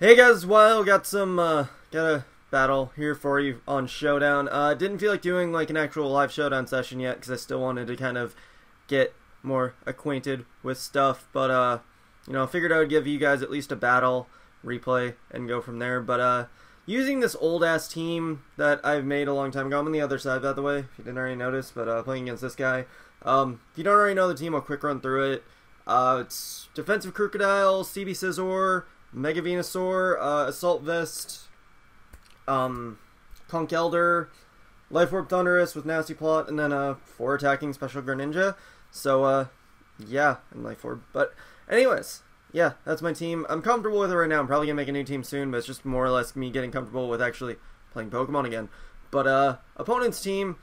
Hey guys, got a battle here for you on Showdown. Didn't feel like doing like an actual live Showdown session yet because I still wanted to kind of get more acquainted with stuff, but figured I would give you guys at least a battle replay and go from there. But using this old ass team that I've made a long time ago, I'm on the other side by the way, if you didn't already notice, but playing against this guy. If you don't already know the team, I'll quick run through it. It's defensive Crocodile, CB Scizor, Mega Venusaur, Assault Vest, Conch Elder, Life Orb Thundurus with Nasty Plot, and then 4 attacking Special Greninja. So yeah, and Life Orb. But anyways, yeah, that's my team. I'm comfortable with it right now. I'm probably gonna make a new team soon, but it's just more or less me getting comfortable with actually playing Pokemon again. But opponent's team,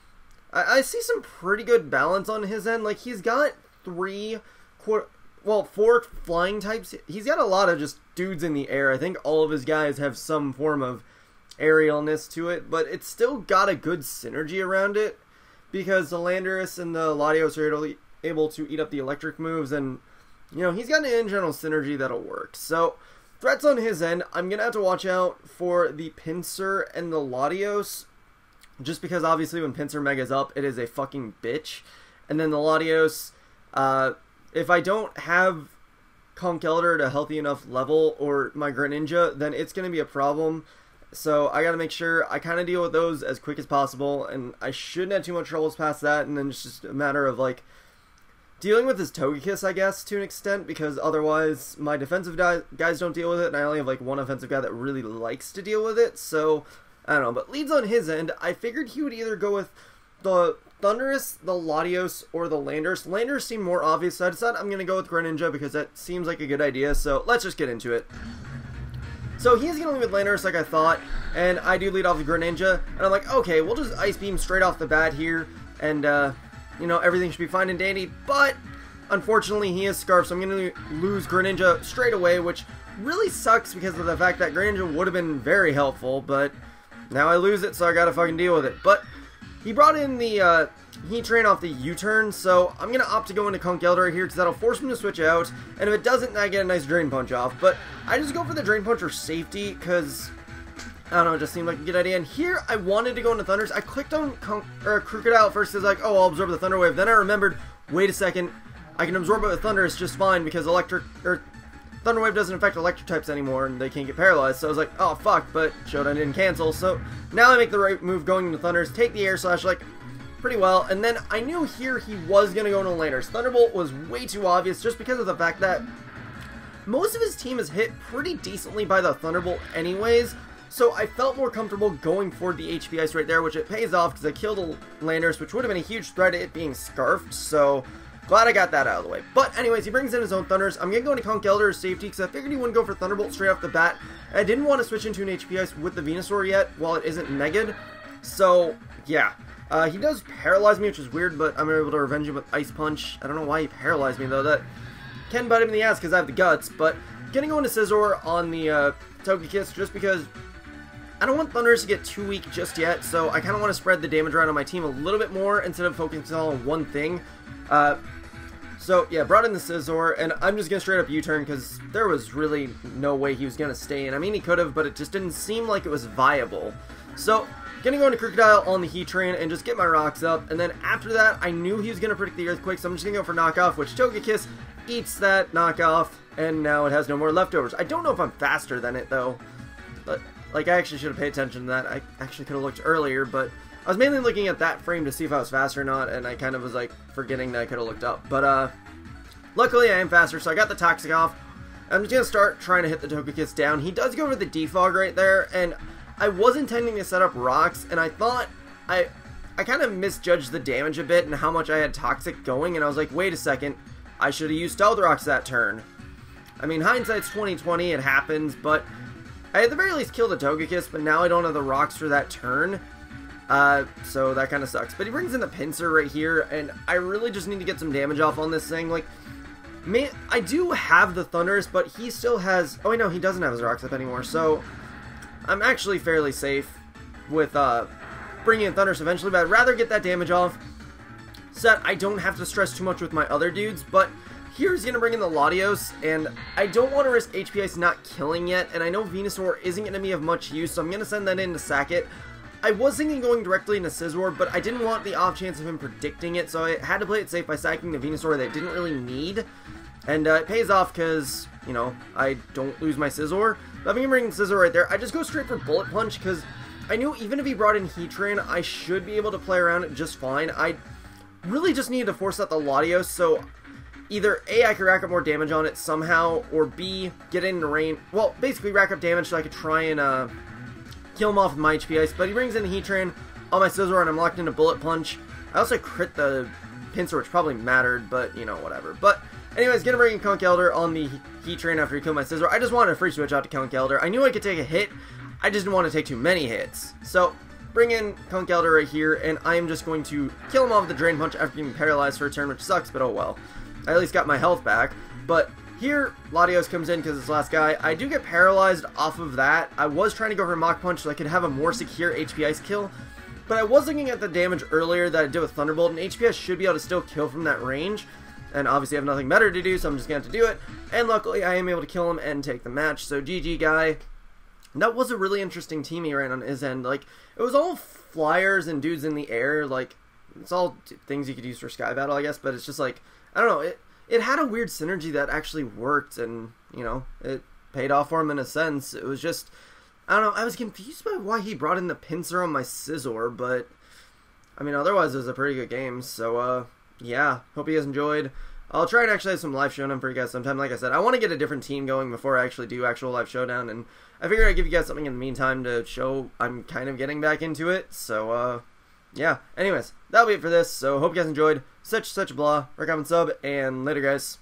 I see some pretty good balance on his end. Like, he's got 4 flying types. He's got a lot of just dudes in the air. I think all of his guys have some form of aerialness to it, but it's still got a good synergy around it because the Landorus and the Latios are able to eat up the electric moves, and he's got an in-general synergy that'll work. So threats on his end, I'm gonna have to watch out for the Pinsir and the Latios, just because obviously when Pinsir Mega's up, it is a fucking bitch. And then the Latios, if I don't have Conch Elder at a healthy enough level, or my Greninja, then it's going to be a problem. So I got to make sure I kind of deal with those as quick as possible, and I shouldn't have too much troubles past that, and then it's just a matter of, like, dealing with his Togekiss, I guess, to an extent, because otherwise my defensive guys don't deal with it, and I only have, like, one offensive guy that really likes to deal with it, so, I don't know. But leads on his end, I figured he would either go with the Thundurus, the Latios, or the Landorus. Landorus seemed more obvious, so I decided I'm going to go with Greninja because that seems like a good idea, so let's just get into it. So he's going to lead with Landorus like I thought, and I do lead off with Greninja, and I'm like, okay, we'll just Ice Beam straight off the bat here, and, everything should be fine and dandy, but unfortunately he is Scarf, so I'm going to lose Greninja straight away, which really sucks because of the fact that Greninja would have been very helpful, but now I lose it, so I got to fucking deal with it. But he brought in the Heat Train off the U-turn, so I'm going to opt to go into Conch Elder right here because that'll force him to switch out, and if it doesn't, I get a nice Drain Punch off. But I just go for the Drain Punch for safety because, I don't know, it just seemed like a good idea. And here, I wanted to go into Thundurus. I clicked on Crocodile first because, like, oh, I'll absorb the Thunder Wave. Then I remembered, wait a second, I can absorb it with Thundurus just fine because Thunder Wave doesn't affect electric types anymore, and they can't get paralyzed. So I was like, oh fuck, but Showdown didn't cancel. So now I make the right move going into Thundurus, take the Air Slash like pretty well, and then I knew here he was gonna go into Landorus. Thunderbolt was way too obvious just because of the fact that most of his team is hit pretty decently by the Thunderbolt anyways. So I felt more comfortable going for the HP Ice right there, which it pays off because I killed a Landorus, which would have been a huge threat to it being Scarfed. So glad I got that out of the way. But anyways, he brings in his own Thundurus. I'm going to go into Conch Elder as safety because I figured he wouldn't go for Thunderbolt straight off the bat. I didn't want to switch into an HP Ice with the Venusaur yet while it isn't Mega'd. So, yeah. He does paralyze me, which is weird, but I'm able to revenge him with Ice Punch. I don't know why he paralyzed me, though. That can bite him in the ass because I have the guts. But going to go into Scizor on the Togekiss just because I don't want Thundurus to get too weak just yet. So I kind of want to spread the damage around on my team a little bit more instead of focusing on one thing. So, yeah, brought in the Scizor, and I'm just going to straight up U-turn because there was really no way he was going to stay in. I mean, he could have, but it just didn't seem like it was viable. So, going to go into Crocodile on the Heat Train and just get my rocks up, and then after that, I knew he was going to predict the Earthquake, so I'm just going to go for Knockoff, which Togekiss eats that Knockoff, and now it has no more leftovers. I don't know if I'm faster than it, though, but, like, I actually should have paid attention to that. I actually could have looked earlier, but I was mainly looking at that frame to see if I was faster or not, and I kind of was, like, forgetting that I could have looked up. But, luckily I am faster, so I got the Toxic off. I'm just going to start trying to hit the Togekiss down. He does go for the Defog right there, and I was intending to set up rocks, and I thought I kind of misjudged the damage a bit and how much I had Toxic going, and I was like, wait a second, I should have used Stealth Rocks that turn. I mean, hindsight's 20/20, it happens, but I at the very least killed the Togekiss, but now I don't have the rocks for that turn. So that kind of sucks. But he brings in the Pinsir right here, and I really just need to get some damage off on this thing. Like, man, I do have the Thundurus, but he still has... Oh, wait, no, he doesn't have his rocks up anymore, so I'm actually fairly safe with bringing in Thundurus eventually, but I'd rather get that damage off so that I don't have to stress too much with my other dudes. But here he's going to bring in the Latios, and I don't want to risk HP Ice not killing yet, and I know Venusaur isn't going to be of much use, so I'm going to send that in to sack it. I was thinking going directly into Scizor, but I didn't want the off chance of him predicting it, so I had to play it safe by sacking the Venusaur that I didn't really need. And it pays off because, you know, I don't lose my Scizor. But I'm going to bring Scizor right there. I just go straight for Bullet Punch because I knew even if he brought in Heatran, I should be able to play around it just fine. I really just needed to force out the Latios, so either A, I could rack up more damage on it somehow, or B, get in the range. Well, basically rack up damage so I could try and kill him off with my HP Ice. But he brings in the Heatran on my Scizor, and I'm locked into Bullet Punch. I also crit the Pinsir, which probably mattered, but, you know, whatever. But anyways, gonna bring in Conkeldurr on the Heatran after he killed my Scizor. I just wanted to free switch out to Conkeldurr. I knew I could take a hit, I just didn't want to take too many hits. So, bring in Conkeldurr right here, and I am just going to kill him off with the Drain Punch after being paralyzed for a turn, which sucks, but oh well. I at least got my health back. But here, Latios comes in because it's the last guy. I do get paralyzed off of that. I was trying to go for Mach Punch so I could have a more secure HP Ice kill, but I was looking at the damage earlier that I did with Thunderbolt, and HP Ice should be able to still kill from that range. And obviously I have nothing better to do, so I'm just going to have to do it. And luckily I am able to kill him and take the match. So GG, guy. That was a really interesting team he ran on his end. Like, it was all flyers and dudes in the air. Like, it's all things you could use for Sky Battle, I guess. But it's just like, I don't know. It had a weird synergy that actually worked. And, you know, it paid off for him in a sense. It was just, I don't know. I was confused by why he brought in the Pinsir on my Scizor. But, I mean, otherwise it was a pretty good game. So, yeah, hope you guys enjoyed. I'll try and actually have some live Showdown for you guys sometime. Like I said, I want to get a different team going before I actually do actual live Showdown, and I figured I'd give you guys something in the meantime to show I'm kind of getting back into it. So, yeah. Anyways, that'll be it for this. So, hope you guys enjoyed. Such blah. Recommend, sub, and later, guys.